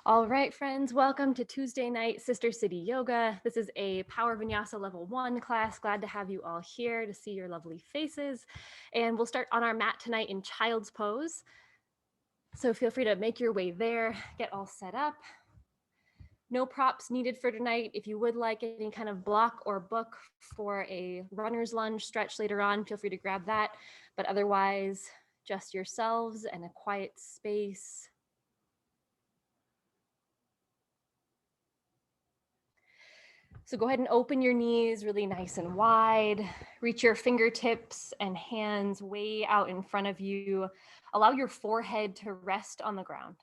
All right, friends, welcome to Tuesday night Sister City Yoga. This is a Power Vinyasa Level 1 class. Glad to have you all here to see your lovely faces. And we'll start on our mat tonight in child's pose. So feel free to make your way there, get all set up. No props needed for tonight. If you would like any kind of block or book for a runner's lunge stretch later on, feel free to grab that. But otherwise, just yourselves and a quiet space. So go ahead and open your knees really nice and wide. Reach your fingertips and hands way out in front of you. Allow your forehead to rest on the ground.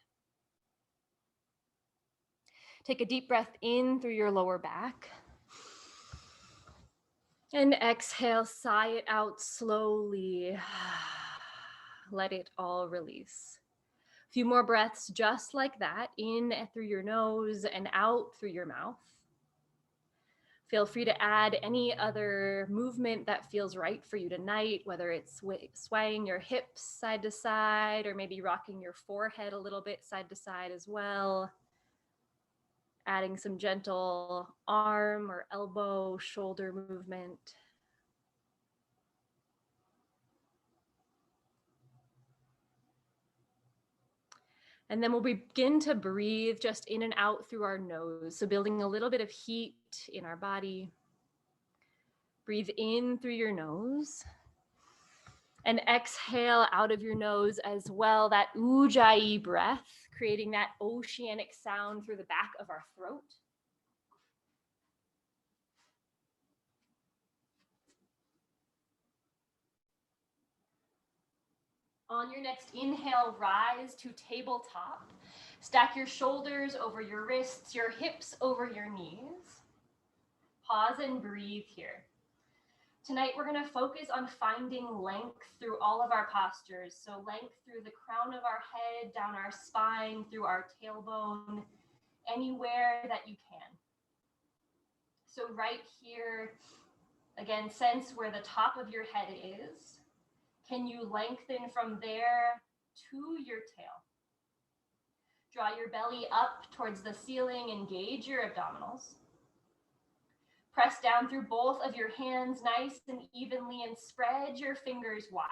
Take a deep breath in through your lower back. And exhale, sigh it out slowly. Let it all release. A few more breaths just like that, in through your nose and out through your mouth. Feel free to add any other movement that feels right for you tonight, whether it's swaying your hips side to side or maybe rocking your forehead a little bit side to side as well. Adding some gentle arm or elbow, shoulder movement. And then we'll begin to breathe just in and out through our nose. So building a little bit of heat in our body. Breathe in through your nose. And exhale out of your nose as well, that ujjayi breath, creating that oceanic sound through the back of our throat. On your next inhale, rise to tabletop. Stack your shoulders over your wrists, your hips over your knees. Pause and breathe here. Tonight, we're going to focus on finding length through all of our postures. So length through the crown of our head, down our spine, through our tailbone, anywhere that you can. So right here, again, sense where the top of your head is. Can you lengthen from there to your tail? Draw your belly up towards the ceiling, engage your abdominals. Press down through both of your hands nice and evenly and spread your fingers wide.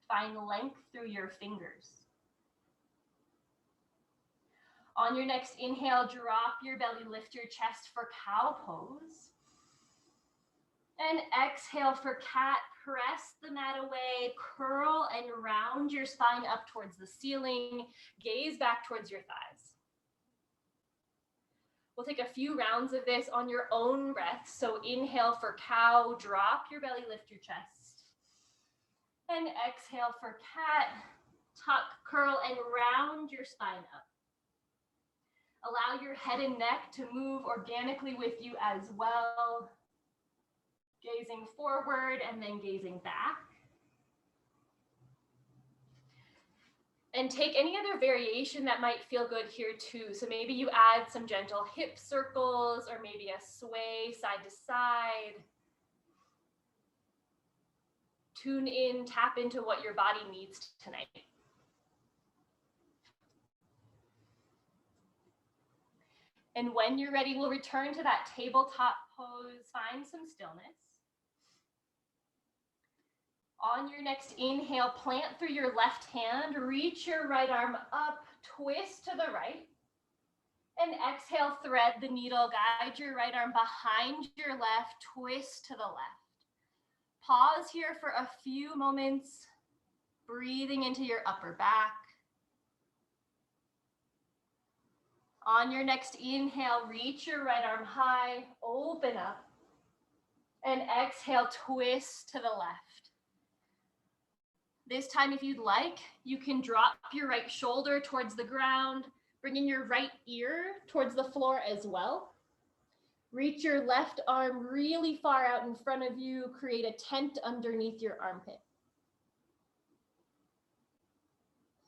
Find length through your fingers. On your next inhale, drop your belly, lift your chest for cow pose. And exhale for cat, press the mat away, curl and round your spine up towards the ceiling, gaze back towards your thighs. We'll take a few rounds of this on your own breath. So inhale for cow, drop your belly, lift your chest. And exhale for cat, tuck, curl, and round your spine up. Allow your head and neck to move organically with you as well. Gazing forward and then gazing back. And take any other variation that might feel good here too. So maybe you add some gentle hip circles or maybe a sway side to side. Tune in, tap into what your body needs tonight. And when you're ready, we'll return to that tabletop pose. Find some stillness. On your next inhale, plant through your left hand, reach your right arm up, twist to the right. And exhale, thread the needle, guide your right arm behind your left, twist to the left. Pause here for a few moments, breathing into your upper back. On your next inhale, reach your right arm high, open up. And exhale, twist to the left. This time, if you'd like, you can drop your right shoulder towards the ground, bringing your right ear towards the floor as well. Reach your left arm really far out in front of you, create a tent underneath your armpit.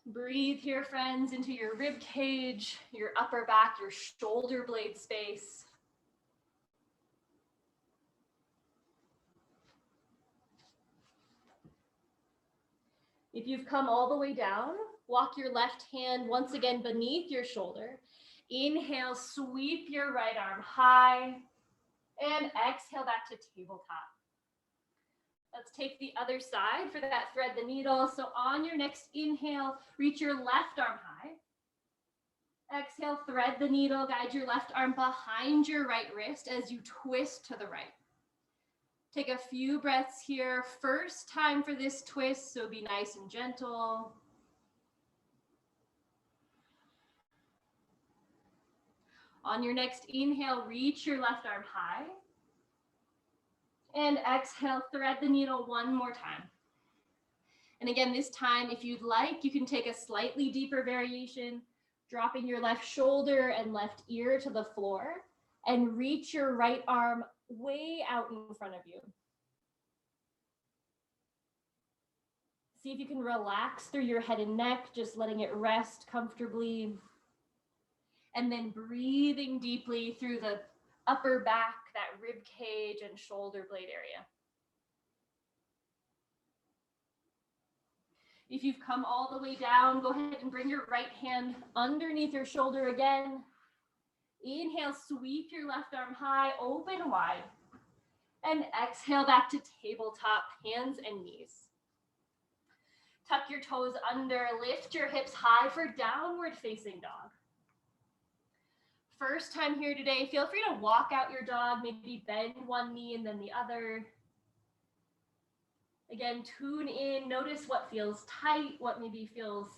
Breathe here, friends, into your rib cage, your upper back, your shoulder blade space. If you've come all the way down, walk your left hand once again beneath your shoulder Inhale, sweep your right arm high. And exhale back to tabletop. Let's take the other side for that thread the needle. So on your next inhale, reach your left arm high. Exhale, thread the needle, guide your left arm behind your right wrist as you twist to the right. Take a few breaths here. First time for this twist, so be nice and gentle. On your next inhale, reach your left arm high. And exhale, thread the needle one more time. And again, this time, if you'd like, you can take a slightly deeper variation, dropping your left shoulder and left ear to the floor and reach your right arm way out in front of you. See if you can relax through your head and neck, just letting it rest comfortably. And then breathing deeply through the upper back, that rib cage and shoulder blade area. If you've come all the way down, go ahead and bring your right hand underneath your shoulder again. Inhale, sweep your left arm high, open wide. And exhale back to tabletop, hands and knees. Tuck your toes under, lift your hips high for downward facing dog. First time here today, feel free to walk out your dog, maybe bend one knee and then the other. Again, tune in, notice what feels tight, what maybe feels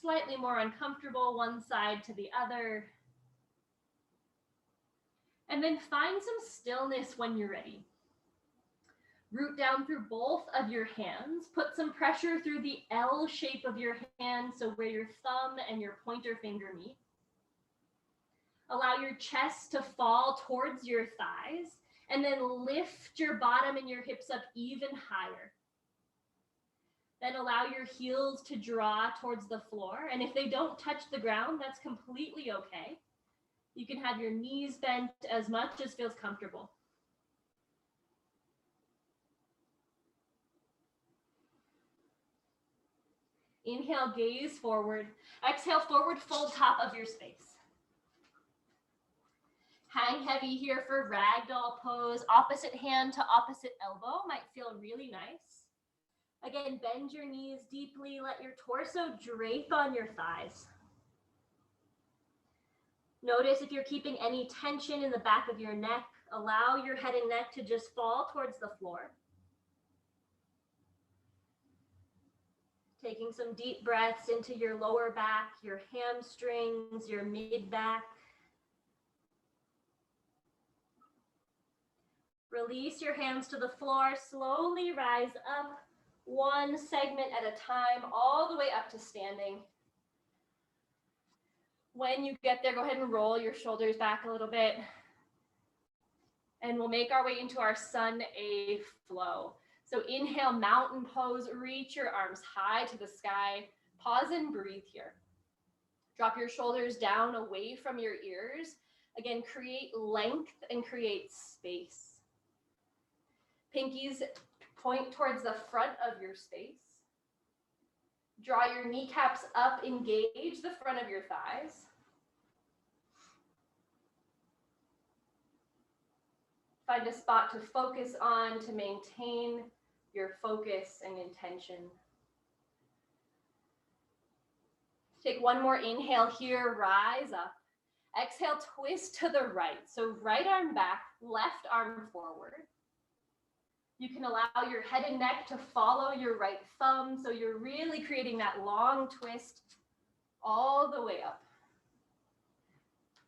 slightly more uncomfortable, one side to the other. And then find some stillness when you're ready. Root down through both of your hands. Put some pressure through the L shape of your hand, so where your thumb and your pointer finger meet. Allow your chest to fall towards your thighs, and then lift your bottom and your hips up even higher. Then allow your heels to draw towards the floor, and if they don't touch the ground, that's completely okay. You can have your knees bent as much as feels comfortable. Inhale, gaze forward. Exhale, forward fold top of your space. Hang heavy here for ragdoll pose. Opposite hand to opposite elbow might feel really nice. Again, bend your knees deeply. Let your torso drape on your thighs. Notice if you're keeping any tension in the back of your neck. Allow your head and neck to just fall towards the floor. Taking some deep breaths into your lower back, your hamstrings, your mid-back. Release your hands to the floor. Slowly rise up, one segment at a time, all the way up to standing. When you get there, go ahead and roll your shoulders back a little bit. And we'll make our way into our Sun A flow. So inhale, mountain pose, reach your arms high to the sky. Pause and breathe here. Drop your shoulders down away from your ears. Again, create length and create space. Pinkies point towards the front of your space. Draw your kneecaps up, engage the front of your thighs. Find a spot to focus on to maintain your focus and intention. Take one more inhale here, rise up. Exhale, twist to the right. So right arm back, left arm forward. You can allow your head and neck to follow your right thumb, so you're really creating that long twist all the way up.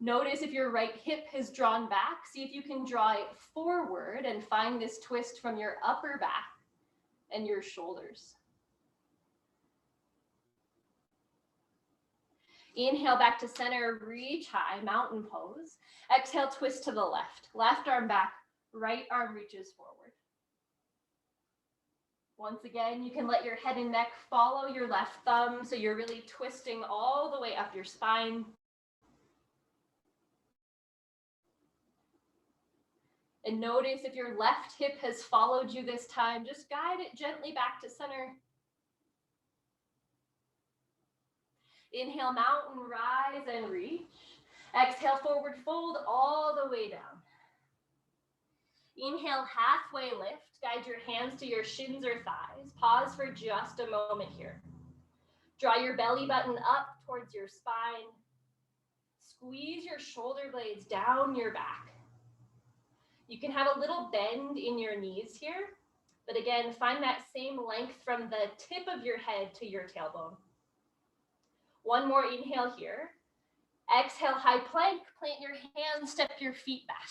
Notice if your right hip is drawn back, see if you can draw it forward and find this twist from your upper back and your shoulders. Inhale back to center, reach high, mountain pose. Exhale, twist to the left. Left arm back, right arm reaches forward. Once again, you can let your head and neck follow your left thumb, so you're really twisting all the way up your spine. And notice if your left hip has followed you this time, just guide it gently back to center. Inhale, mountain, rise and reach. Exhale, forward fold all the way down. Inhale, halfway lift. Guide your hands to your shins or thighs. Pause for just a moment here. Draw your belly button up towards your spine. Squeeze your shoulder blades down your back. You can have a little bend in your knees here, but again, find that same length from the tip of your head to your tailbone. One more inhale here. Exhale, high plank. Plant your hands, step your feet back.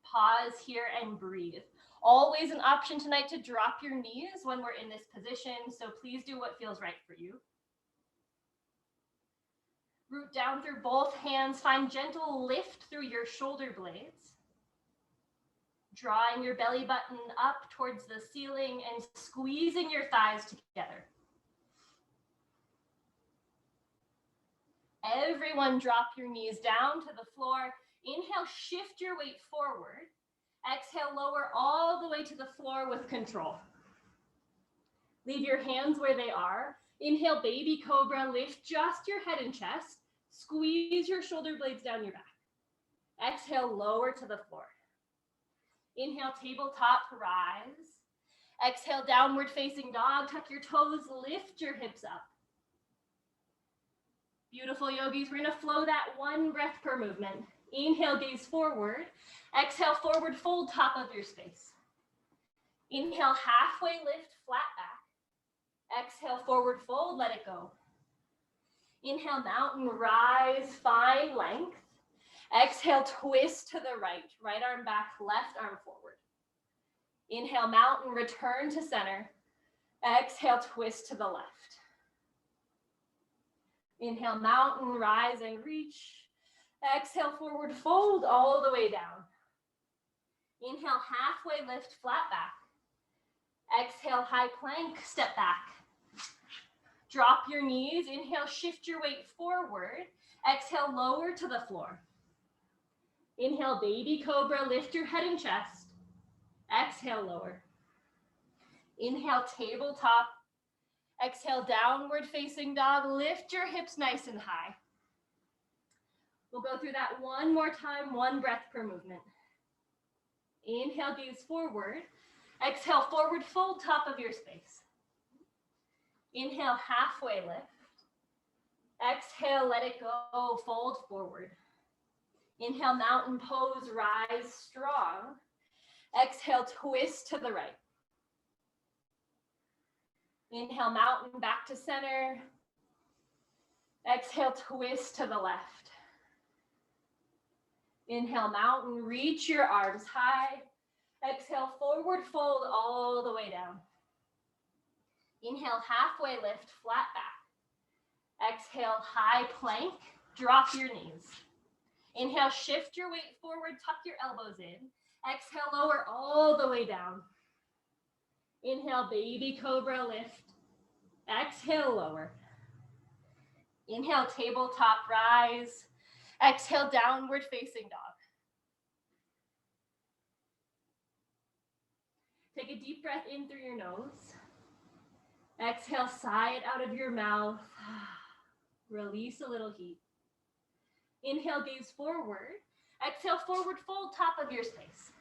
Pause here and breathe. Always an option tonight to drop your knees when we're in this position, so please do what feels right for you. Root down through both hands. Find gentle lift through your shoulder blades. Drawing your belly button up towards the ceiling and squeezing your thighs together. Everyone drop your knees down to the floor. Inhale, shift your weight forward. Exhale, lower all the way to the floor with control. Leave your hands where they are. Inhale, baby cobra, lift just your head and chest. Squeeze your shoulder blades down your back. Exhale, lower to the floor. Inhale, tabletop, rise. Exhale, downward facing dog. Tuck your toes, lift your hips up. Beautiful yogis, we're gonna flow that one breath per movement. Inhale, gaze forward. Exhale, forward fold, top of your space. Inhale, halfway lift, flat back. Exhale, forward fold, let it go. Inhale, mountain rise, find length. Exhale, twist to the right. Right arm back, left arm forward. Inhale, mountain, return to center. Exhale, twist to the left. Inhale, mountain, rise and reach. Exhale, forward fold all the way down. Inhale, halfway lift, flat back. Exhale, high plank, step back. Drop your knees. Inhale, shift your weight forward. Exhale, lower to the floor. Inhale, baby cobra, lift your head and chest. Exhale, lower. Inhale, tabletop. Exhale, downward facing dog. Lift your hips nice and high. We'll go through that one more time, one breath per movement. Inhale, gaze forward. Exhale, forward fold, top of your space. Inhale, halfway lift. Exhale, let it go, fold forward. Inhale, mountain pose, rise strong. Exhale, twist to the right. Inhale, mountain back to center. Exhale, twist to the left. Inhale, mountain, reach your arms high. Exhale, forward fold all the way down. Inhale, halfway lift, flat back. Exhale, high plank, drop your knees. Inhale, shift your weight forward, tuck your elbows in. Exhale, lower all the way down. Inhale, baby cobra, lift. Exhale, lower. Inhale, tabletop, rise. Exhale, downward facing dog. Take a deep breath in through your nose. Exhale, sigh it out of your mouth. Release a little heat. Inhale, gaze forward. Exhale, forward fold, top of your space.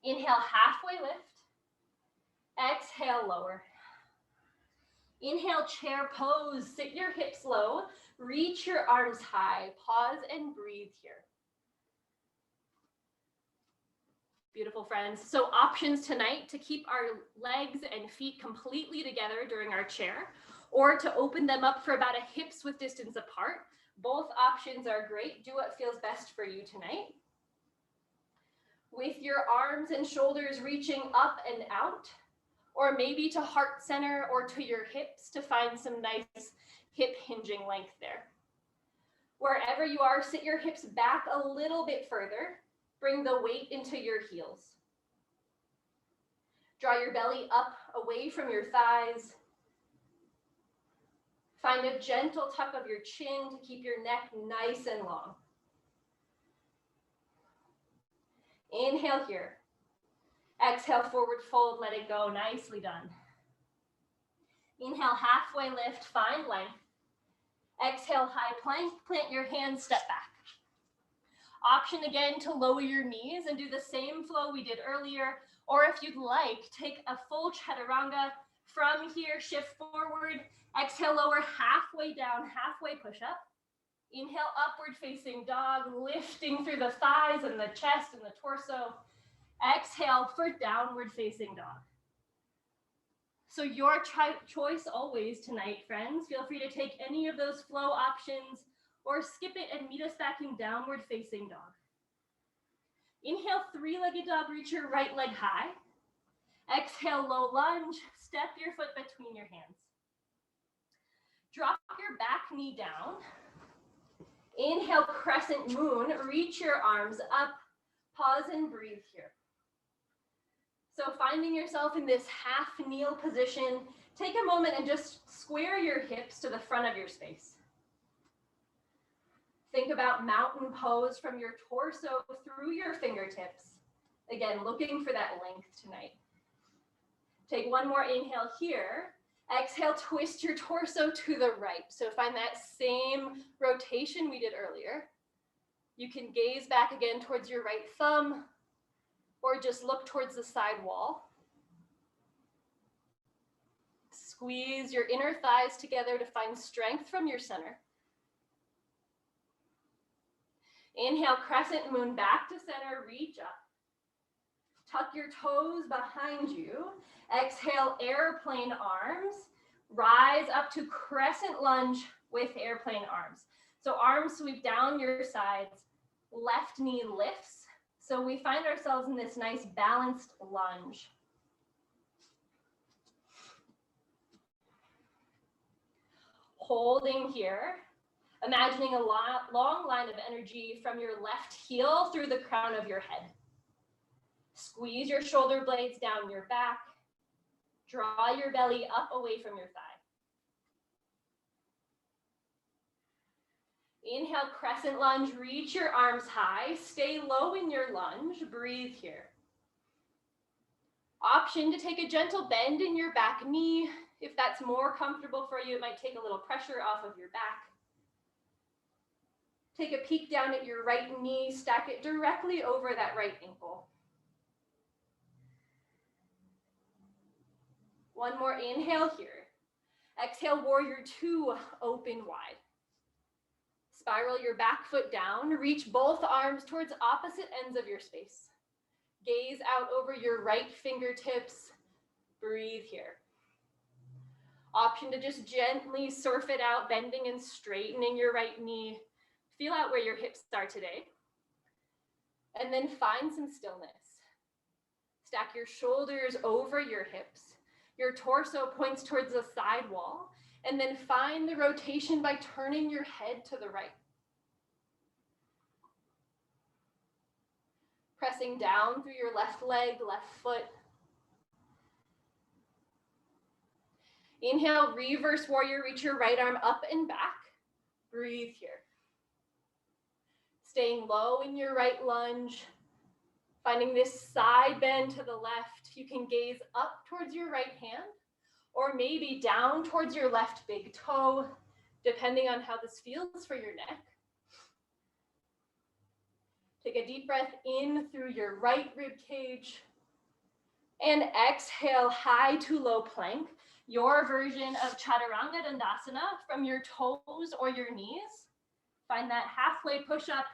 Inhale, halfway lift. Exhale, lower. Inhale, chair pose. Sit your hips low. Reach your arms high. Pause and breathe here. Beautiful, friends. So options tonight to keep our legs and feet completely together during our chair, or to open them up for about a hips width distance apart. Both options are great. Do what feels best for you tonight. With your arms and shoulders reaching up and out, or maybe to heart center or to your hips to find some nice hip hinging length there. Wherever you are, sit your hips back a little bit further. Bring the weight into your heels. Draw your belly up away from your thighs. Find a gentle tuck of your chin to keep your neck nice and long. Inhale here. Exhale, forward fold, let it go. Nicely done. Inhale, halfway lift, find length. Exhale, high plank, plant your hands, step back. Option again to lower your knees and do the same flow we did earlier, or if you'd like, take a full chaturanga. From here, shift forward, exhale, lower halfway down, halfway push up. Inhale, upward facing dog, lifting through the thighs and the chest and the torso. Exhale for downward facing dog. So your choice always tonight, friends. Feel free to take any of those flow options or skip it and meet us back in downward facing dog. Inhale, three-legged dog, reach your right leg high. Exhale, low lunge, step your foot between your hands. Drop your back knee down. Inhale, crescent moon, reach your arms up. Pause and breathe here. So finding yourself in this half kneel position, take a moment and just square your hips to the front of your space. Think about mountain pose from your torso through your fingertips. Again, looking for that length tonight. Take one more inhale here. Exhale, twist your torso to the right. So find that same rotation we did earlier. You can gaze back again towards your right thumb, or just look towards the side wall. Squeeze your inner thighs together to find strength from your center. Inhale, crescent moon back to center, reach up. Tuck your toes behind you. Exhale, airplane arms. Rise up to crescent lunge with airplane arms. So arms sweep down your sides, left knee lifts. So we find ourselves in this nice balanced lunge. Holding here, imagining a long line of energy from your left heel through the crown of your head. Squeeze your shoulder blades down your back. Draw your belly up away from your thigh. Inhale, crescent lunge, reach your arms high, stay low in your lunge, breathe here. Option to take a gentle bend in your back knee. If that's more comfortable for you, it might take a little pressure off of your back. Take a peek down at your right knee, stack it directly over that right ankle. One more inhale here. Exhale, warrior two, open wide. Spiral your back foot down, reach both arms towards opposite ends of your space. Gaze out over your right fingertips, breathe here. Option to just gently surf it out, bending and straightening your right knee. Feel out where your hips are today. And then find some stillness. Stack your shoulders over your hips. Your torso points towards the side wall. And then find the rotation by turning your head to the right. Pressing down through your left leg, left foot. Inhale, reverse warrior, reach your right arm up and back. Breathe here. Staying low in your right lunge. Finding this side bend to the left. You can gaze up towards your right hand, or maybe down towards your left big toe, depending on how this feels for your neck. Take a deep breath in through your right rib cage, and exhale, high to low plank, your version of Chaturanga Dandasana from your toes or your knees. Find that halfway push-up.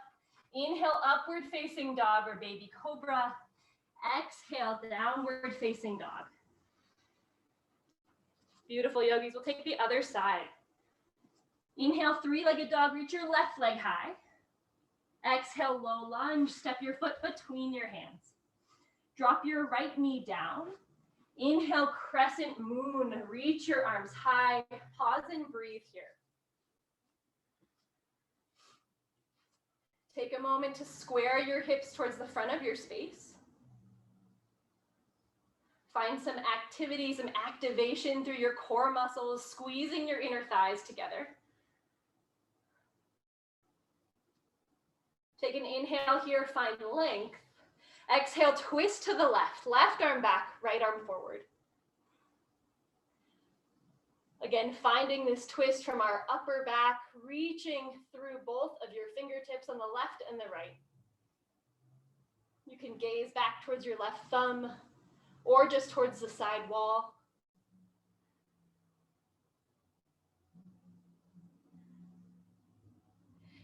Inhale, upward facing dog or baby cobra. Exhale, downward facing dog. Beautiful, yogis. We'll take the other side. Inhale, three-legged dog, reach your left leg high. Exhale, low lunge, step your foot between your hands. Drop your right knee down. Inhale, crescent moon, reach your arms high. Pause and breathe here. Take a moment to square your hips towards the front of your space. Find some activity, some activation through your core muscles, squeezing your inner thighs together. Take an inhale here, find length. Exhale, twist to the left arm back, right arm forward. Again, finding this twist from our upper back, reaching through both of your fingertips on the left and the right. You can gaze back towards your left thumb or just towards the side wall.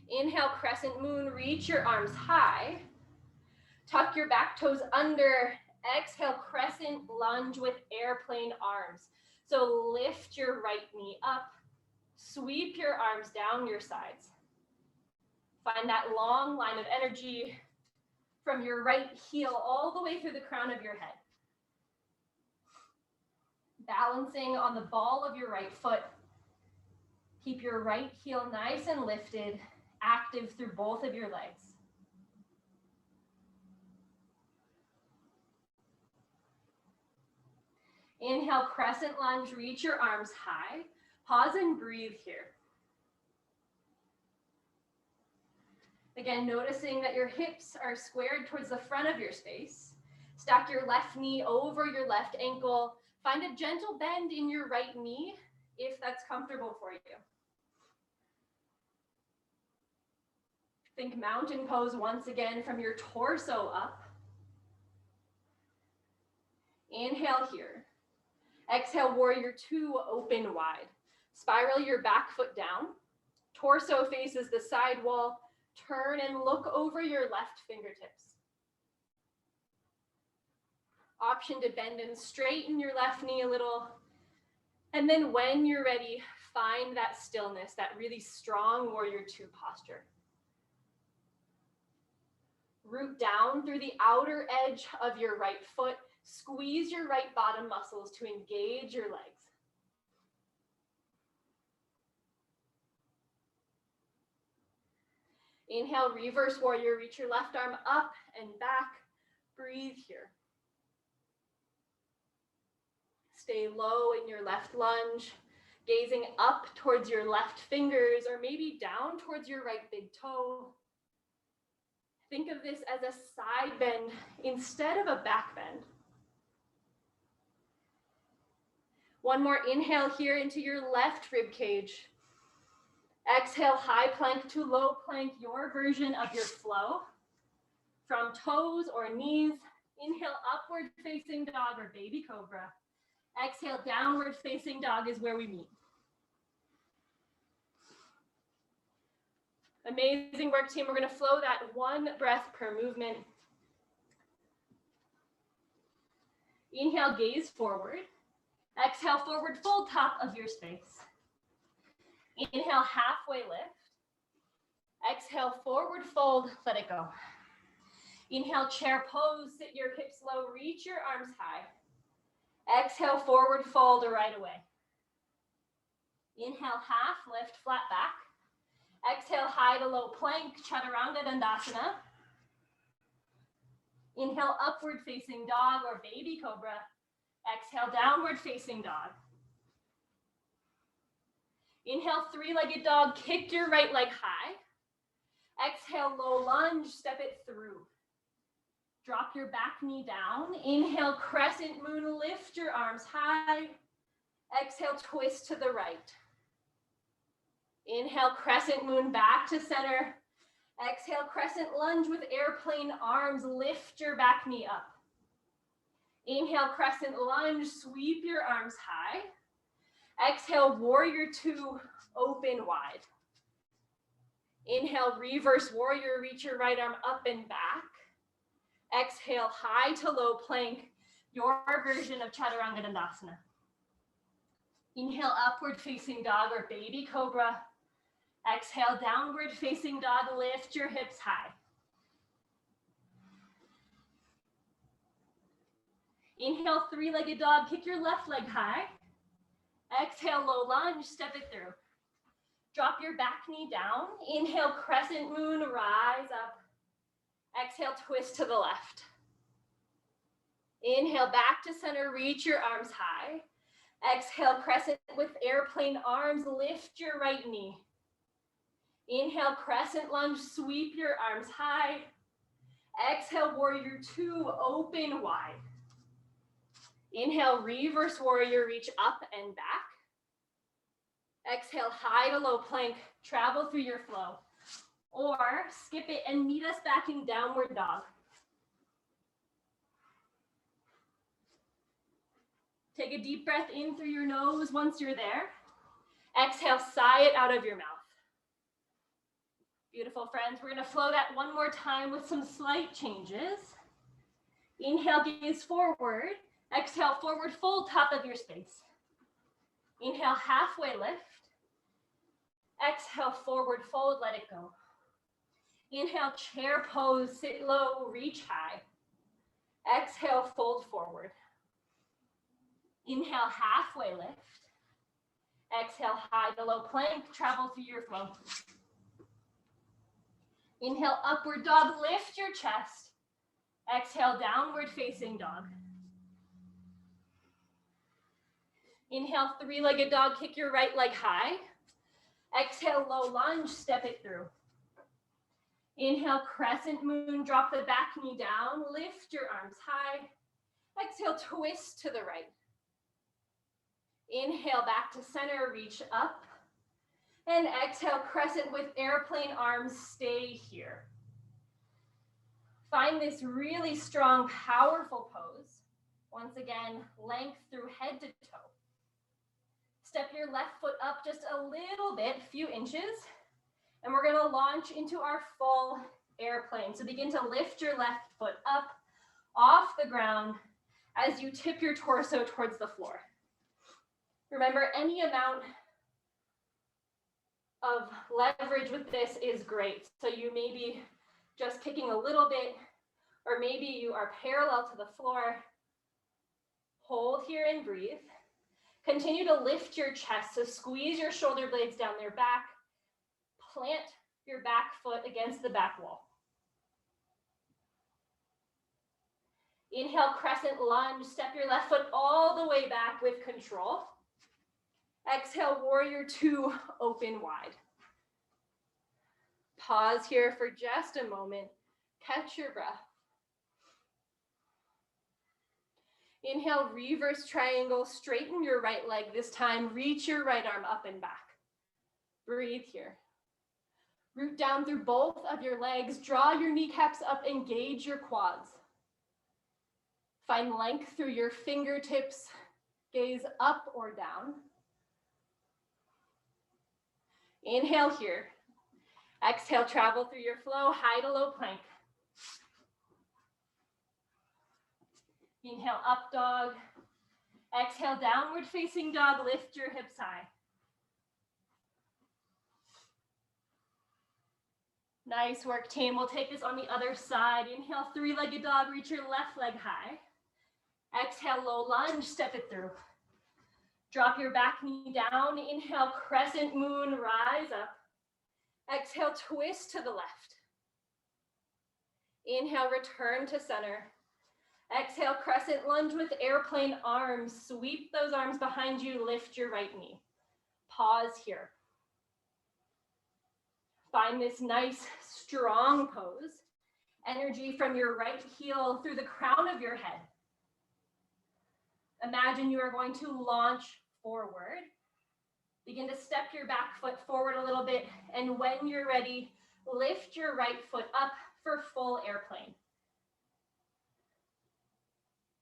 Inhale, crescent moon, reach your arms high. Tuck your back toes under. Exhale, crescent lunge with airplane arms. So lift your right knee up. Sweep your arms down your sides. Find that long line of energy from your right heel all the way through the crown of your head. Balancing on the ball of your right foot. Keep your right heel nice and lifted, active through both of your legs. Inhale, crescent lunge, reach your arms high. Pause and breathe here. Again, noticing that your hips are squared towards the front of your space. Stack your left knee over your left ankle. Find a gentle bend in your right knee if that's comfortable for you. Think mountain pose once again from your torso up. Inhale here. Exhale, warrior two, open wide. Spiral your back foot down. Torso faces the side wall. Turn and look over your left fingertips. Option to bend and straighten your left knee a little. And then when you're ready, find that stillness, that really strong warrior two posture. Root down through the outer edge of your right foot. Squeeze your right bottom muscles to engage your legs. Inhale, reverse warrior, reach your left arm up and back. Breathe here. Stay low in your left lunge, gazing up towards your left fingers or maybe down towards your right big toe. Think of this as a side bend instead of a back bend. One more inhale here into your left rib cage. Exhale, high plank to low plank, your version of your flow. From toes or knees, inhale, upward facing dog or baby cobra. Exhale, downward facing dog is where we meet. Amazing work, team. We're gonna flow that one breath per movement. Inhale, gaze forward. Exhale, forward fold top of your space. Inhale, halfway lift. Exhale, forward fold, let it go. Inhale, chair pose, sit your hips low, reach your arms high. Exhale, forward fold right away. Inhale, half lift, flat back. Exhale, high to low plank, chaturanga dandasana. Inhale, upward facing dog or baby cobra. Exhale, downward facing dog. Inhale, three-legged dog, kick your right leg high. Exhale, low lunge, step it through. Drop your back knee down. Inhale, crescent moon, lift your arms high. Exhale, twist to the right. Inhale, crescent moon, back to center. Exhale, crescent lunge with airplane arms, lift your back knee up. Inhale, crescent lunge, sweep your arms high. Exhale, warrior two, open wide. Inhale, reverse warrior, reach your right arm up and back. Exhale, high to low plank, your version of chaturanga dandasana. Inhale, upward facing dog or baby cobra. Exhale, downward facing dog, lift your hips high. Inhale, three-legged dog, kick your left leg high. Exhale, low lunge, step it through. Drop your back knee down. Inhale, crescent moon, rise up. Exhale, twist to the left. Inhale, back to center, reach your arms high. Exhale, crescent with airplane arms, lift your right knee. Inhale, crescent lunge, sweep your arms high. Exhale, warrior two, open wide. Inhale, reverse warrior, reach up and back. Exhale, high to low plank, travel through your flow. Or skip it and meet us back in downward dog. Take a deep breath in through your nose once you're there. Exhale, sigh it out of your mouth. Beautiful, friends. We're going to flow that one more time with some slight changes. Inhale, gaze forward. Exhale, forward fold, top of your space. Inhale, halfway lift. Exhale, forward fold, let it go. Inhale, chair pose, sit low, reach high. Exhale, fold forward. Inhale, halfway lift. Exhale, high to low plank, travel through your flow. Inhale, upward dog, lift your chest. Exhale, downward facing dog. Inhale, three-legged dog, kick your right leg high. Exhale, low lunge, step it through. Inhale, crescent moon, drop the back knee down, lift your arms high. Exhale, twist to the right. Inhale, back to center, reach up. And exhale, crescent with airplane arms, stay here. Find this really strong, powerful pose. Once again, length through head to toe. Step your left foot up just a little bit, few inches, and we're gonna launch into our full airplane. So begin to lift your left foot up off the ground as you tip your torso towards the floor. Remember, any amount of leverage with this is great. So you may be just kicking a little bit, or maybe you are parallel to the floor. Hold here and breathe. Continue to lift your chest, so squeeze your shoulder blades down their back. Plant your back foot against the back wall. Inhale, crescent lunge. Step your left foot all the way back with control. Exhale, warrior two, open wide. Pause here for just a moment. Catch your breath. Inhale, reverse triangle, straighten your right leg. This time, reach your right arm up and back. Breathe here. Root down through both of your legs. Draw your kneecaps up, engage your quads. Find length through your fingertips. Gaze up or down. Inhale here. Exhale, travel through your flow, high to low plank. Inhale, up dog. Exhale, downward facing dog, lift your hips high. Nice work, team. We'll take this on the other side. Inhale, three-legged dog, reach your left leg high. Exhale, low lunge, step it through. Drop your back knee down. Inhale, crescent moon, rise up. Exhale, twist to the left. Inhale, return to center. Exhale, crescent lunge with airplane arms. Sweep those arms behind you, lift your right knee. Pause here. Find this nice, strong pose. Energy from your right heel through the crown of your head. Imagine you are going to launch forward. Begin to step your back foot forward a little bit, and when you're ready, lift your right foot up for full airplane.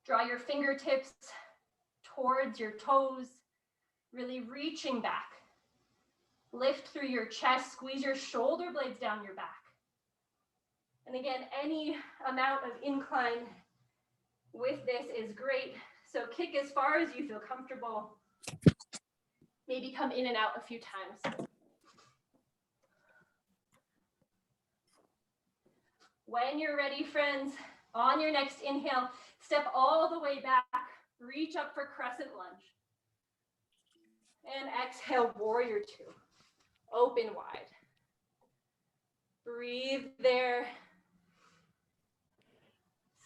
Draw your fingertips towards your toes, really reaching back. Lift through your chest, squeeze your shoulder blades down your back. And again, any amount of incline with this is great. So kick as far as you feel comfortable. Maybe come in and out a few times. When you're ready, friends, on your next inhale, step all the way back, reach up for crescent lunge. And exhale, warrior two. Open wide. Breathe there.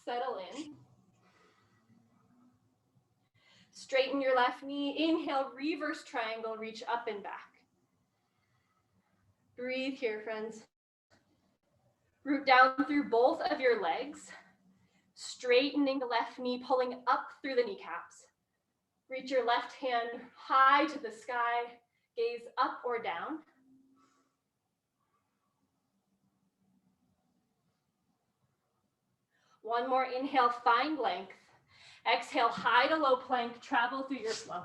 Settle in. Straighten your left knee. Inhale, reverse triangle, reach up and back. Breathe here, friends. Root down through both of your legs. Straightening the left knee, pulling up through the kneecaps. Reach your left hand high to the sky. Gaze up or down. One more inhale, find length. Exhale, high to low plank, travel through your flow.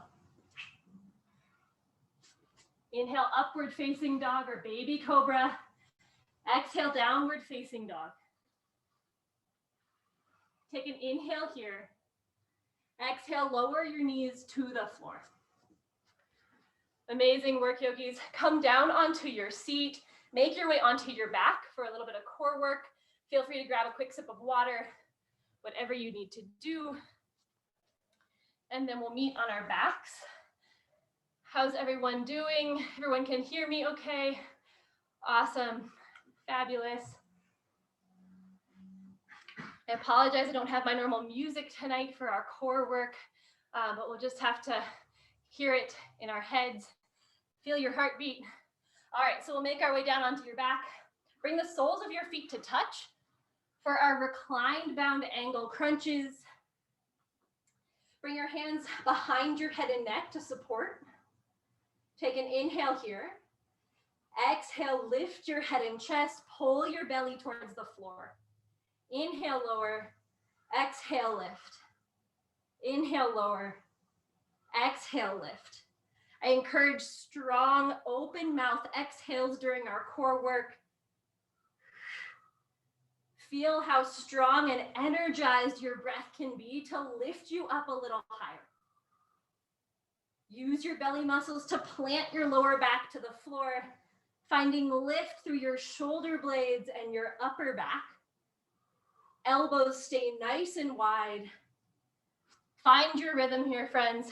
Inhale, upward facing dog or baby cobra. Exhale, downward facing dog. Take an inhale here. Exhale, lower your knees to the floor. Amazing work, yogis. Come down onto your seat. Make your way onto your back for a little bit of core work. Feel free to grab a quick sip of water, whatever you need to do. And then we'll meet on our backs. How's everyone doing? Everyone can hear me okay? Awesome, fabulous. I apologize, I don't have my normal music tonight for our core work, but we'll just have to hear it in our heads. Feel your heartbeat. All right, so we'll make our way down onto your back. Bring the soles of your feet to touch for our reclined bound angle crunches. Bring your hands behind your head and neck to support. Take an inhale here. Exhale, lift your head and chest, pull your belly towards the floor. Inhale, lower. Exhale, lift. Inhale, lower. Exhale, lift. I encourage strong open mouth exhales during our core work. Feel how strong and energized your breath can be to lift you up a little higher. Use your belly muscles to plant your lower back to the floor, finding lift through your shoulder blades and your upper back. Elbows stay nice and wide. Find your rhythm here, friends.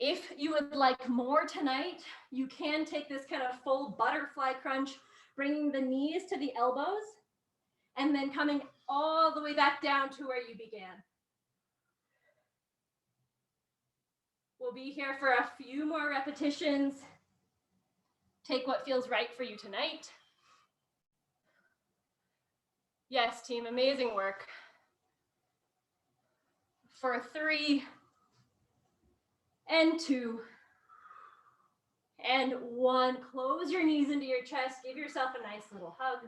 If you would like more tonight, you can take this kind of full butterfly crunch, bringing the knees to the elbows, and then coming all the way back down to where you began. We'll be here for a few more repetitions. Take what feels right for you tonight. Yes, team, amazing work. For 3, and 2, and 1. Close your knees into your chest. Give yourself a nice little hug.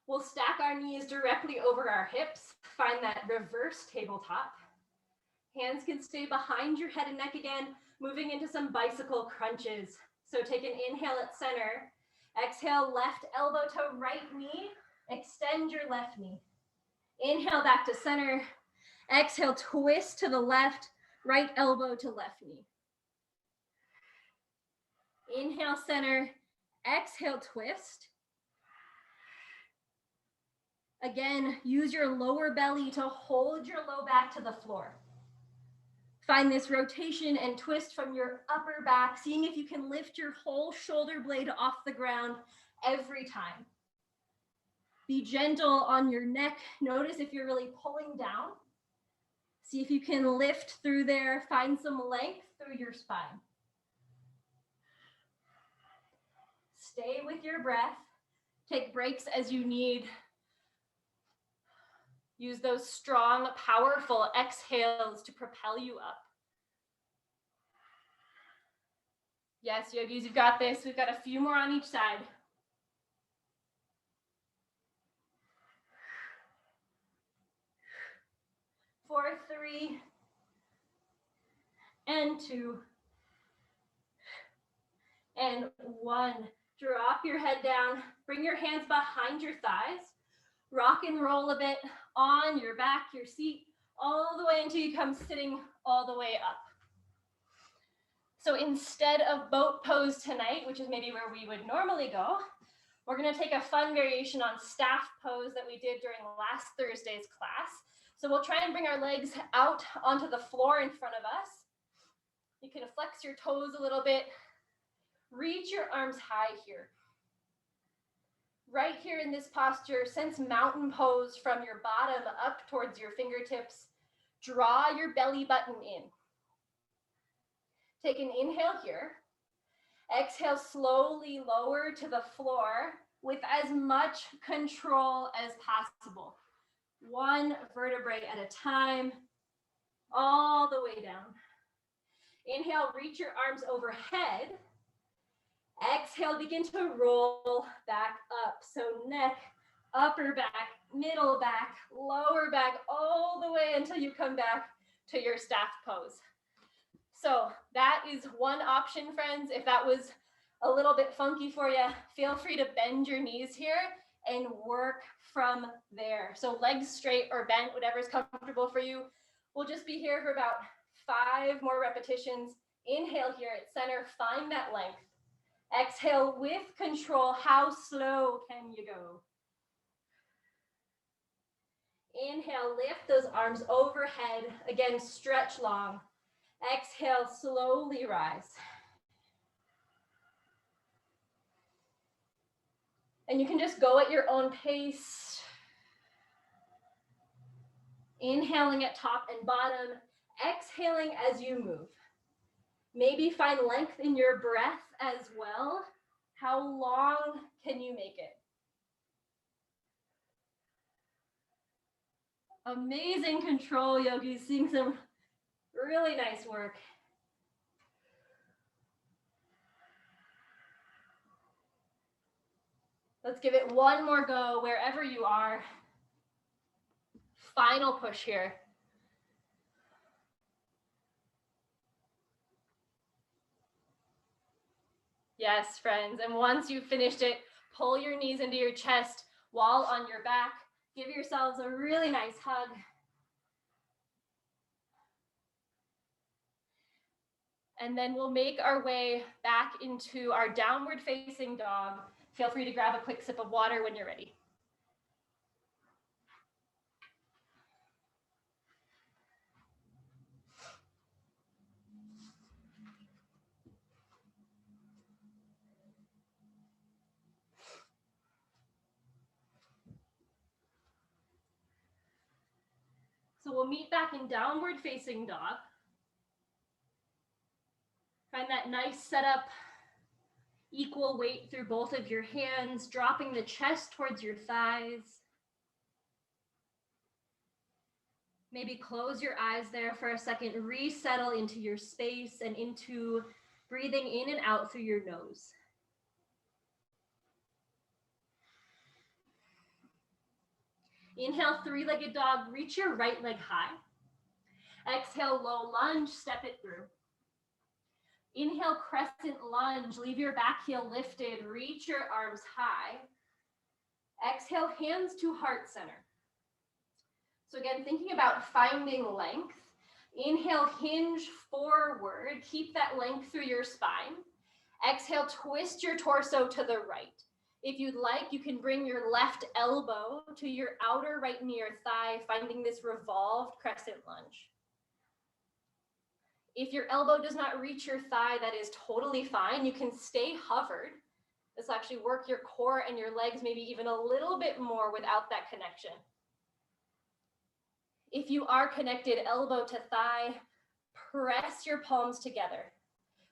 We'll stack our knees directly over our hips. Find that reverse tabletop. Hands can stay behind your head and neck again, moving into some bicycle crunches. So take an inhale at center. Exhale, left elbow to right knee. Extend your left knee. Inhale back to center. Exhale, twist to the left, right elbow to left knee. Inhale, center. Exhale, twist. Again, use your lower belly to hold your low back to the floor. Find this rotation and twist from your upper back, seeing if you can lift your whole shoulder blade off the ground every time. Be gentle on your neck. Notice if you're really pulling down. See if you can lift through there. Find some length through your spine. Stay with your breath. Take breaks as you need. Use those strong, powerful exhales to propel you up. Yes, yogis, you've got this. We've got a few more on each side. For 3, and 2, and 1. Drop your head down. Bring your hands behind your thighs. Rock and roll a bit on your back, your seat, all the way until you come sitting all the way up. So instead of boat pose tonight, which is maybe where we would normally go, we're going to take a fun variation on staff pose that we did during last Thursday's class. So we'll try and bring our legs out onto the floor in front of us. You can flex your toes a little bit. Reach your arms high here. Right here in this posture, sense mountain pose from your bottom up towards your fingertips. Draw your belly button in. Take an inhale here. Exhale, slowly lower to the floor with as much control as possible. One vertebrae at a time. all the way down. Inhale, reach your arms overhead. Exhale, begin to roll back up. So neck, upper back, middle back, lower back, all the way until you come back to your staff pose. So that is one option, friends. If that was a little bit funky for you, feel free to bend your knees here and work from there. So legs straight or bent, whatever's comfortable for you. We'll just be here for about 5 more repetitions. Inhale here at center, find that length. Exhale with control. How slow can you go? Inhale, lift those arms overhead. Again, stretch long. Exhale, slowly rise. And you can just go at your own pace. Inhaling at top and bottom, exhaling as you move. Maybe find length in your breath as well. How long can you make it? Amazing control, yogis, seeing some really nice work. Let's give it one more go wherever you are. Final push here. Yes, friends. And once you've finished it, pull your knees into your chest while on your back. Give yourselves a really nice hug. And then we'll make our way back into our downward facing dog. Feel free to grab a quick sip of water when you're ready. So we'll meet back in downward facing dog. Find that nice setup, equal weight through both of your hands, dropping the chest towards your thighs. Maybe close your eyes there for a second, resettle into your space and into breathing in and out through your nose. Inhale, three-legged dog, reach your right leg high. Exhale, low lunge, step it through. Inhale, crescent lunge, leave your back heel lifted, reach your arms high. Exhale, hands to heart center. So again, thinking about finding length. Inhale, hinge forward, keep that length through your spine. Exhale, twist your torso to the right. If you'd like, you can bring your left elbow to your outer right knee or thigh, finding this revolved crescent lunge. If your elbow does not reach your thigh, that is totally fine. You can stay hovered. This will actually work your core and your legs maybe even a little bit more without that connection. If you are connected elbow to thigh, press your palms together.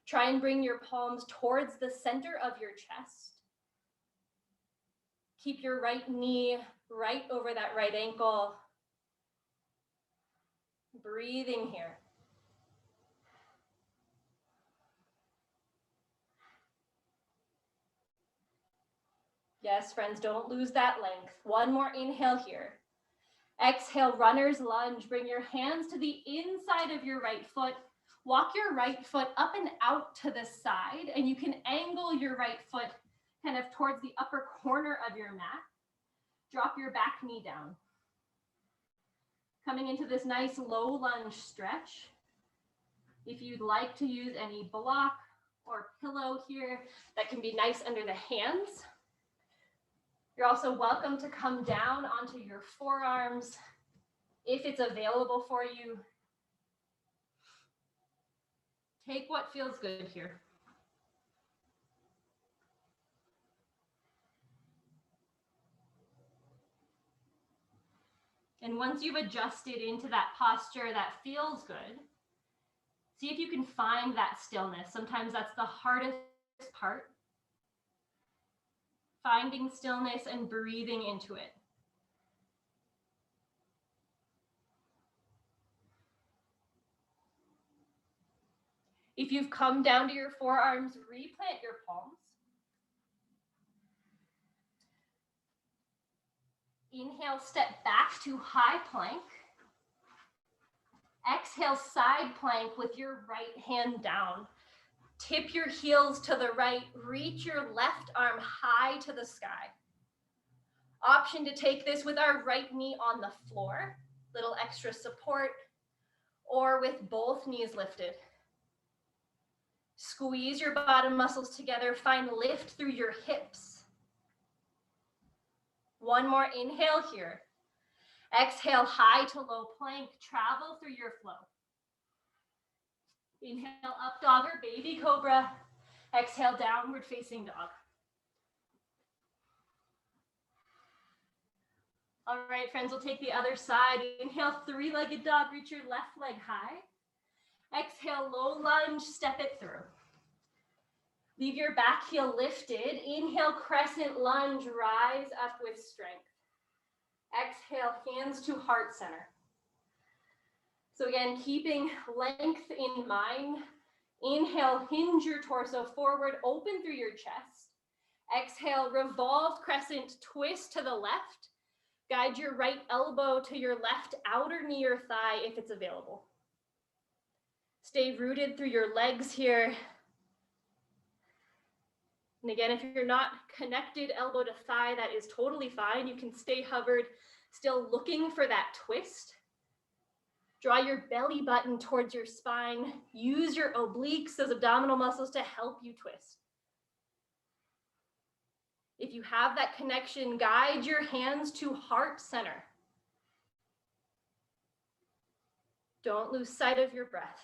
Try and bring your palms towards the center of your chest. Keep your right knee right over that right ankle. Breathing here. Yes, friends, don't lose that length. One more inhale here. Exhale, runner's lunge. Bring your hands to the inside of your right foot. Walk your right foot up and out to the side, and you can angle your right foot kind of towards the upper corner of your mat. Drop your back knee down. Coming into this nice low lunge stretch. If you'd like to use any block or pillow here, that can be nice under the hands. You're also welcome to come down onto your forearms if it's available for you. Take what feels good here. And once you've adjusted into that posture that feels good, see if you can find that stillness. Sometimes that's the hardest part. Finding stillness and breathing into it. If you've come down to your forearms, replant your palms. Inhale, step back to high plank. Exhale, side plank with your right hand down. Tip your heels to the right, reach your left arm high to the sky. Option to take this with our right knee on the floor, little extra support, or with both knees lifted. Squeeze your bottom muscles together, find lift through your hips. One more inhale here. Exhale, high to low plank, travel through your flow. Inhale, up dog or baby cobra. Exhale, downward facing dog. All right, friends, we'll take the other side. Inhale, three-legged dog, reach your left leg high. Exhale, low lunge, step it through. Leave your back heel lifted. Inhale, crescent lunge, rise up with strength. Exhale, hands to heart center. So again, keeping length in mind. Inhale, hinge your torso forward, open through your chest. Exhale, revolved crescent, twist to the left. Guide your right elbow to your left outer knee or thigh if it's available. Stay rooted through your legs here. And again, if you're not connected elbow to thigh, that is totally fine. You can stay hovered, still looking for that twist. Draw your belly button towards your spine. Use your obliques, those abdominal muscles, to help you twist. If you have that connection, guide your hands to heart center. Don't lose sight of your breath.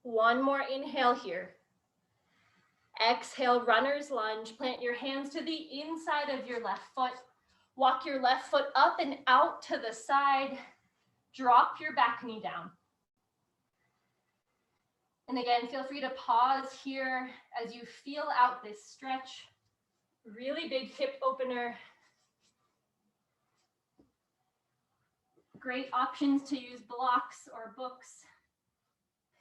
One more inhale here. Exhale, runner's lunge. Plant your hands to the inside of your left foot. Walk your left foot up and out to the side. Drop your back knee down. And again, feel free to pause here as you feel out this stretch. Really big hip opener. Great options to use blocks or books,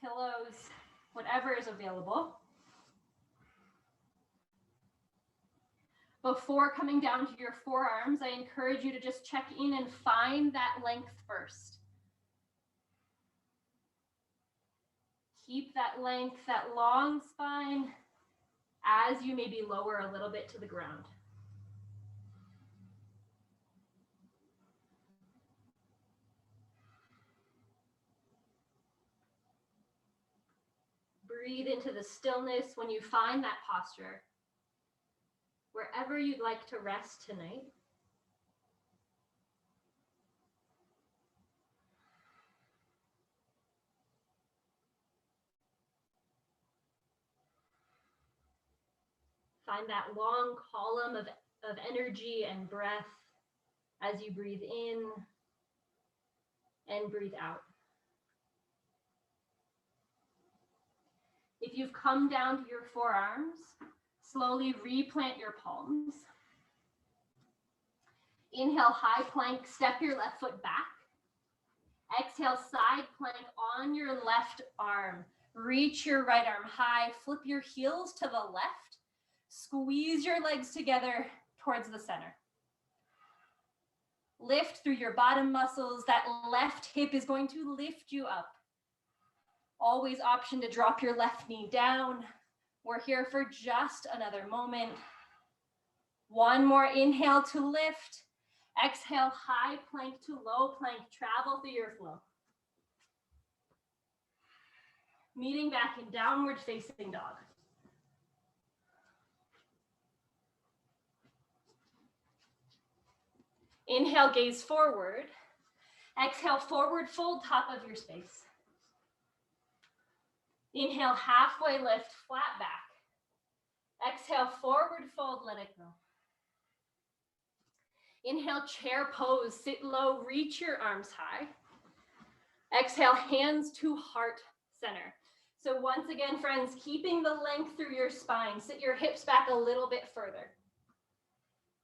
pillows, whatever is available. Before coming down to your forearms, I encourage you to just check in and find that length first. Keep that length, that long spine, as you maybe lower a little bit to the ground. Breathe into the stillness when you find that posture, wherever you'd like to rest tonight. Find that long column of energy and breath as you breathe in and breathe out. If you've come down to your forearms, slowly replant your palms. Inhale, high plank, step your left foot back. Exhale, side plank on your left arm. Reach your right arm high, flip your heels to the left. Squeeze your legs together towards the center. Lift through your bottom muscles. That left hip is going to lift you up. Always option to drop your left knee down. We're here for just another moment. One more inhale to lift. Exhale, high plank to low plank. Travel through your flow. Meeting back in downward facing dog. Inhale, gaze forward. Exhale, forward fold, top of your space. Inhale, halfway lift, flat back. Exhale, forward fold, let it go. Inhale, chair pose, sit low, reach your arms high. Exhale, hands to heart center. So once again, friends, keeping the length through your spine, sit your hips back a little bit further.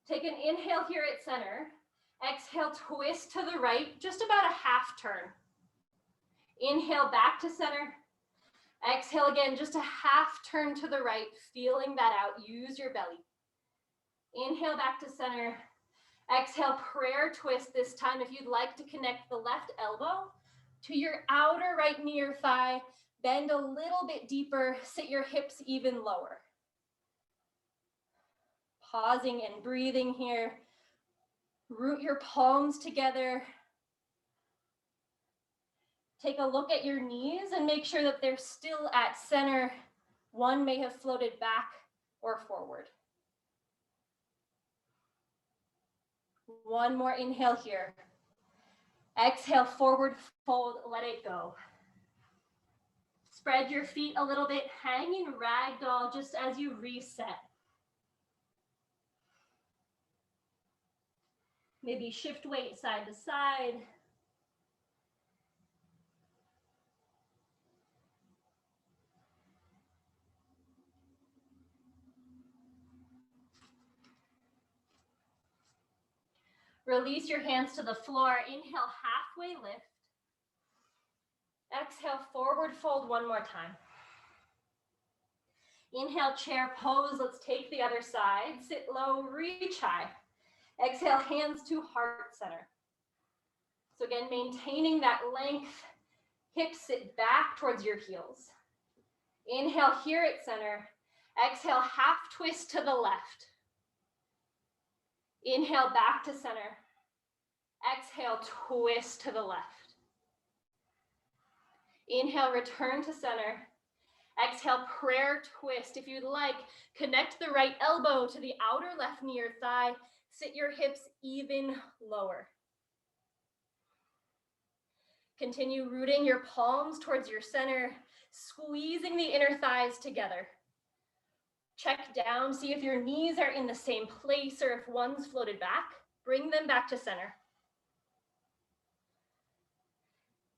Take an inhale here at center. Exhale, twist to the right, just about a half turn. Inhale back to center. Exhale again, just a half turn to the right, feeling that out. Use your belly. Inhale back to center. Exhale, prayer twist this time. If you'd like to connect the left elbow to your outer right knee or thigh, bend a little bit deeper, sit your hips even lower. Pausing and breathing here. Root your palms together. Take a look at your knees and make sure that they're still at center. One may have floated back or forward. One more inhale here. Exhale, forward fold, let it go. Spread your feet a little bit, hang in ragdoll just as you reset. Maybe shift weight side to side. Release your hands to the floor. Inhale, halfway lift. Exhale, forward fold one more time. Inhale, chair pose. Let's take the other side. Sit low, reach high. Exhale, hands to heart center. So again, maintaining that length. Hips sit back towards your heels. Inhale here at center. Exhale, half twist to the left. Inhale back to center. Exhale, twist to the left. Inhale, return to center. Exhale, prayer twist. If you'd like, connect the right elbow to the outer left knee or thigh. Sit your hips even lower. Continue rooting your palms towards your center, squeezing the inner thighs together. Check down, see if your knees are in the same place or if one's floated back. Bring them back to center.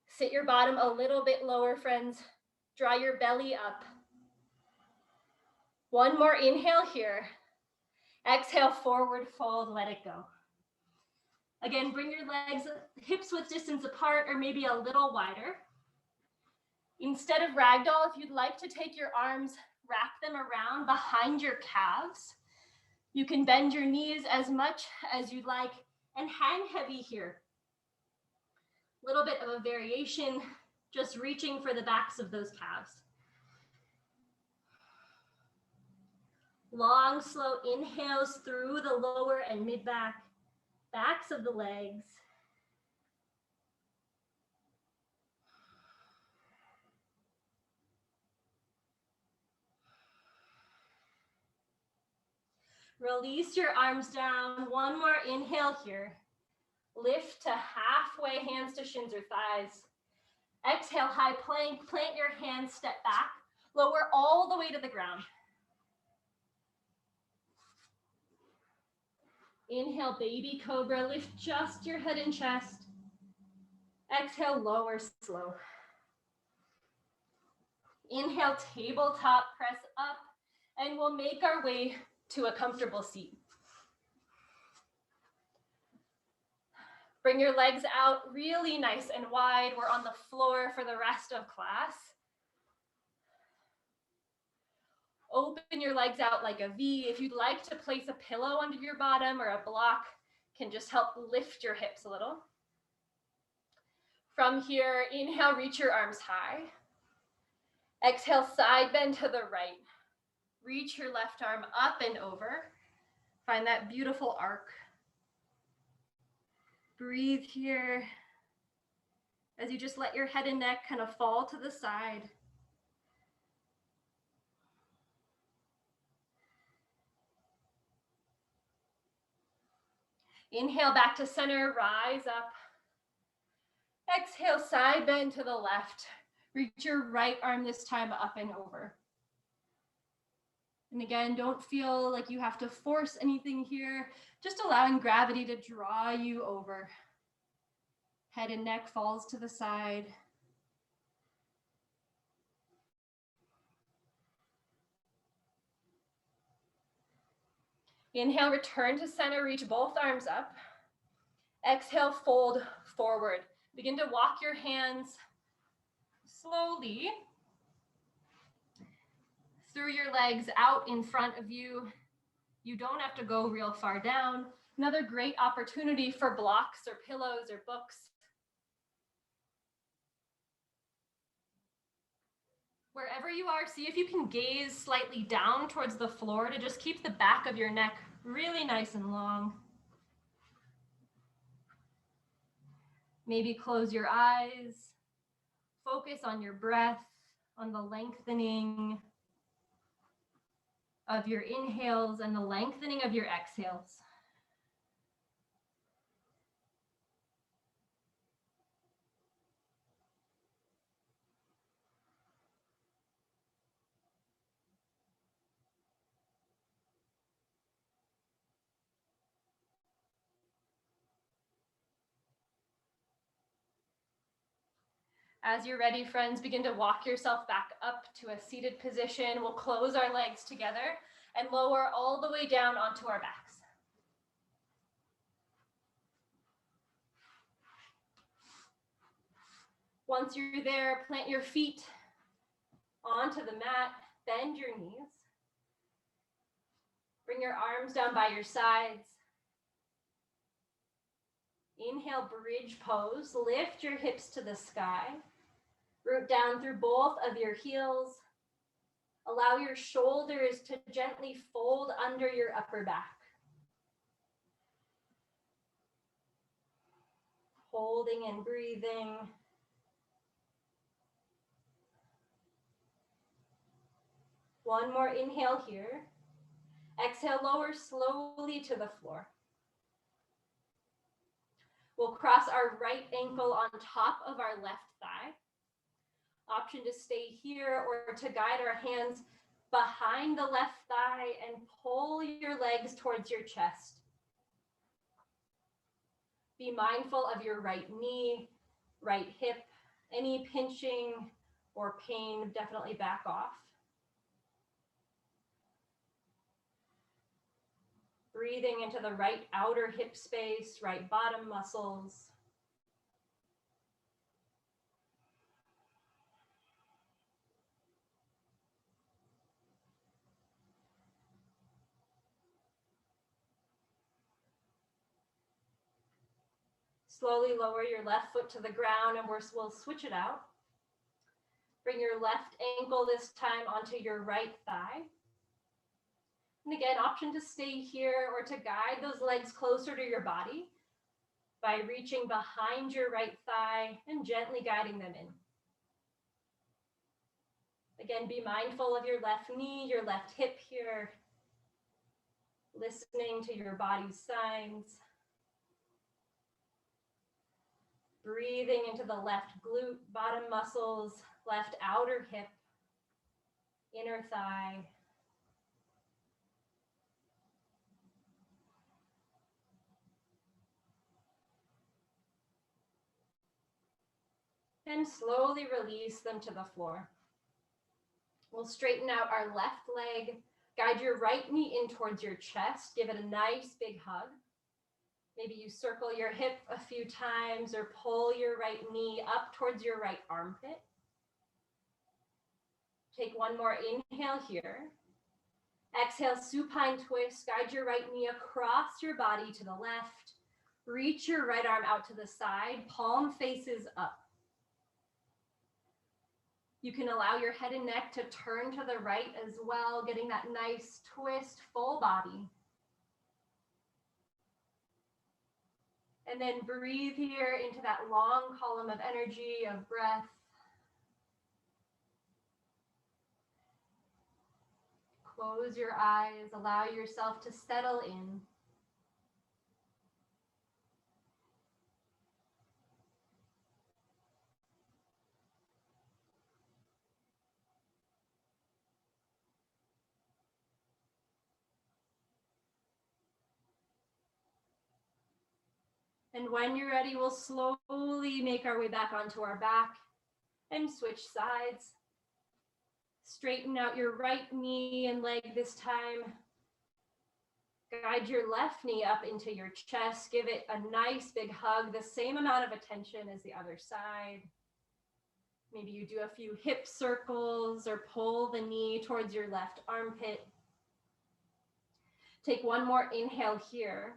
Sit your bottom a little bit lower, friends. Draw your belly up. One more inhale here. Exhale, forward fold, let it go. Again, bring your legs, hips width distance apart or maybe a little wider. Instead of ragdoll, if you'd like to take your arms, wrap them around behind your calves. You can bend your knees as much as you'd like and hang heavy here. Little bit of a variation, just reaching for the backs of those calves. Long, slow inhales through the lower and mid back, backs of the legs. Release your arms down. One more inhale here. Lift to halfway, hands to shins or thighs. Exhale, high plank. Plant your hands, step back. Lower all the way to the ground. Inhale, baby cobra. Lift just your head and chest. Exhale, lower slow. Inhale, tabletop, press up, and we'll make our way to a comfortable seat. Bring your legs out really nice and wide. We're on the floor for the rest of class. Open your legs out like a V. If you'd like to place a pillow under your bottom or a block, can just help lift your hips a little. From here, inhale, reach your arms high. Exhale, side bend to the right. Reach your left arm up and over. Find that beautiful arc. Breathe here as you just let your head and neck kind of fall to the side. Inhale back to center, rise up. Exhale, side bend to the left. Reach your right arm this time up and over. And again, don't feel like you have to force anything here, just allowing gravity to draw you over. Head and neck falls to the side. Inhale, return to center, reach both arms up. Exhale, fold forward. Begin to walk your hands slowly through your legs out in front of you. You don't have to go real far down. Another great opportunity for blocks or pillows or books. Wherever you are, see if you can gaze slightly down towards the floor to just keep the back of your neck really nice and long. Maybe close your eyes. Focus on your breath, on the lengthening of your inhales and the lengthening of your exhales. As you're ready, friends, begin to walk yourself back up to a seated position. We'll close our legs together and lower all the way down onto our backs. Once you're there, plant your feet onto the mat, bend your knees. Bring your arms down by your sides. Inhale, bridge pose. Lift your hips to the sky. Root down through both of your heels. Allow your shoulders to gently fold under your upper back. Holding and breathing. One more inhale here. Exhale, lower slowly to the floor. We'll cross our right ankle on top of our left thigh. Option to stay here or to guide our hands behind the left thigh and pull your legs towards your chest. Be mindful of your right knee, right hip. Any pinching or pain, definitely back off. Breathing into the right outer hip space, right bottom muscles. Slowly lower your left foot to the ground and we'll switch it out. Bring your left ankle this time onto your right thigh. And again, option to stay here or to guide those legs closer to your body by reaching behind your right thigh and gently guiding them in. Again, be mindful of your left knee, your left hip here, listening to your body's signs. Breathing into the left glute, bottom muscles, left outer hip, inner thigh. And slowly release them to the floor. We'll straighten out our left leg, guide your right knee in towards your chest, give it a nice big hug. Maybe you circle your hip a few times or pull your right knee up towards your right armpit. Take one more inhale here. Exhale, supine twist. Guide your right knee across your body to the left. Reach your right arm out to the side. Palm faces up. You can allow your head and neck to turn to the right as well, getting that nice twist, full body. And then breathe here into that long column of energy, of breath. Close your eyes, allow yourself to settle in. And when you're ready, we'll slowly make our way back onto our back and switch sides. Straighten out your right knee and leg this time. Guide your left knee up into your chest. Give it a nice big hug, the same amount of attention as the other side. Maybe you do a few hip circles or pull the knee towards your left armpit. Take one more inhale here.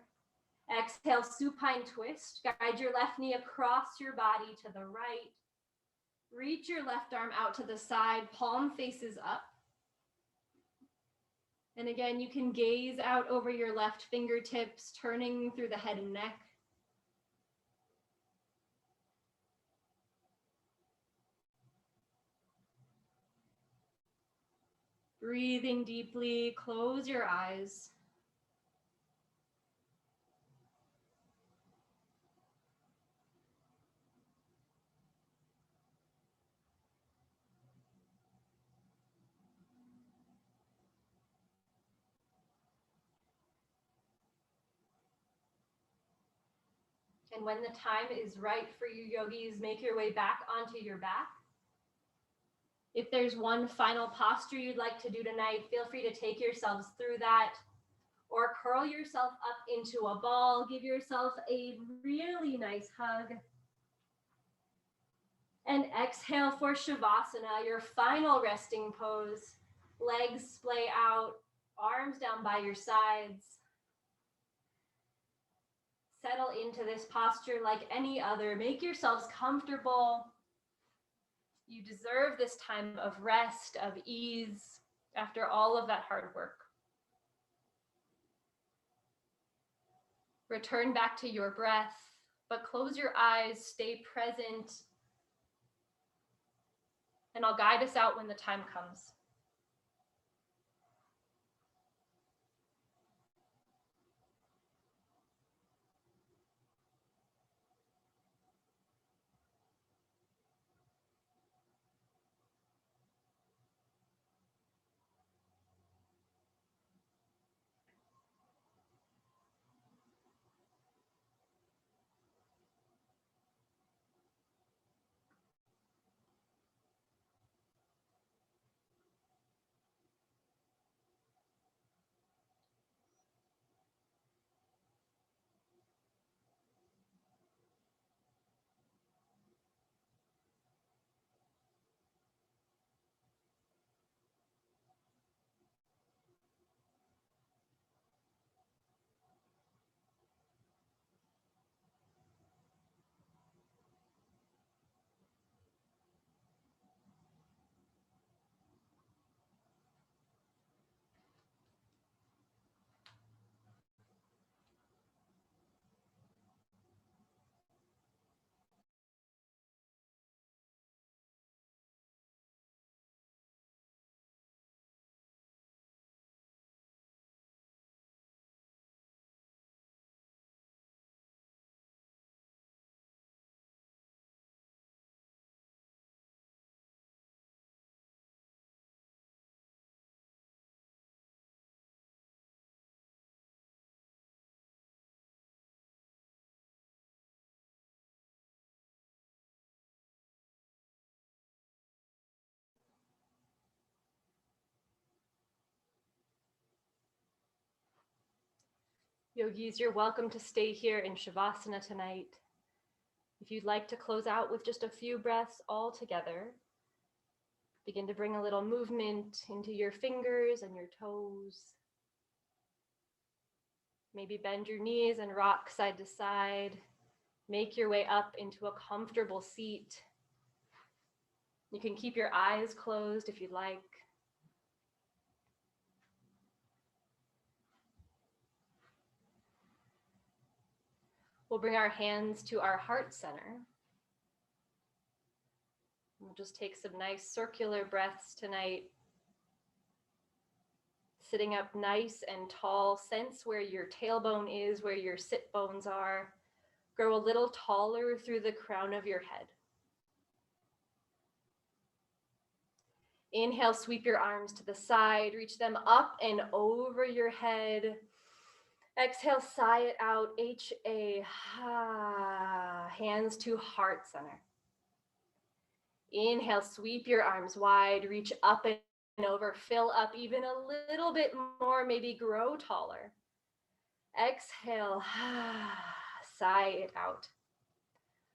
Exhale, supine twist. Guide your left knee across your body to the right. Reach your left arm out to the side, palm faces up. And again, you can gaze out over your left fingertips, turning through the head and neck. Breathing deeply, close your eyes. And when the time is right for you yogis, make your way back onto your back. If there's one final posture you'd like to do tonight, feel free to take yourselves through that, or curl yourself up into a ball. Give yourself a really nice hug. And exhale for Shavasana, your final resting pose. Legs splay out, arms down by your sides. Settle into this posture like any other. Make yourselves comfortable. You deserve this time of rest, of ease, after all of that hard work. Return back to your breath, but close your eyes, stay present, and I'll guide us out when the time comes. Yogis, you're welcome to stay here in Shavasana tonight. If you'd like to close out with just a few breaths all together, begin to bring a little movement into your fingers and your toes. Maybe bend your knees and rock side to side. Make your way up into a comfortable seat. You can keep your eyes closed if you'd like. We'll bring our hands to our heart center. We'll just take some nice circular breaths tonight. Sitting up nice and tall, sense where your tailbone is, where your sit bones are. Grow a little taller through the crown of your head. Inhale, sweep your arms to the side, reach them up and over your head. Exhale, sigh it out, H-A, ha, hands to heart center. Inhale, sweep your arms wide, reach up and over, fill up even a little bit more, maybe grow taller. Exhale, sigh it out.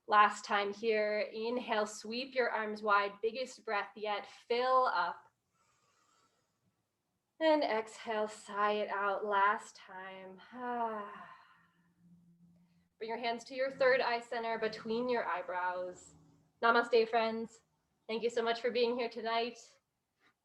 Last time here. Inhale, sweep your arms wide. Biggest breath yet. Fill up. And exhale, sigh it out. Last time. Bring your hands to your third eye center between your eyebrows. Namaste, friends. Thank you so much for being here tonight.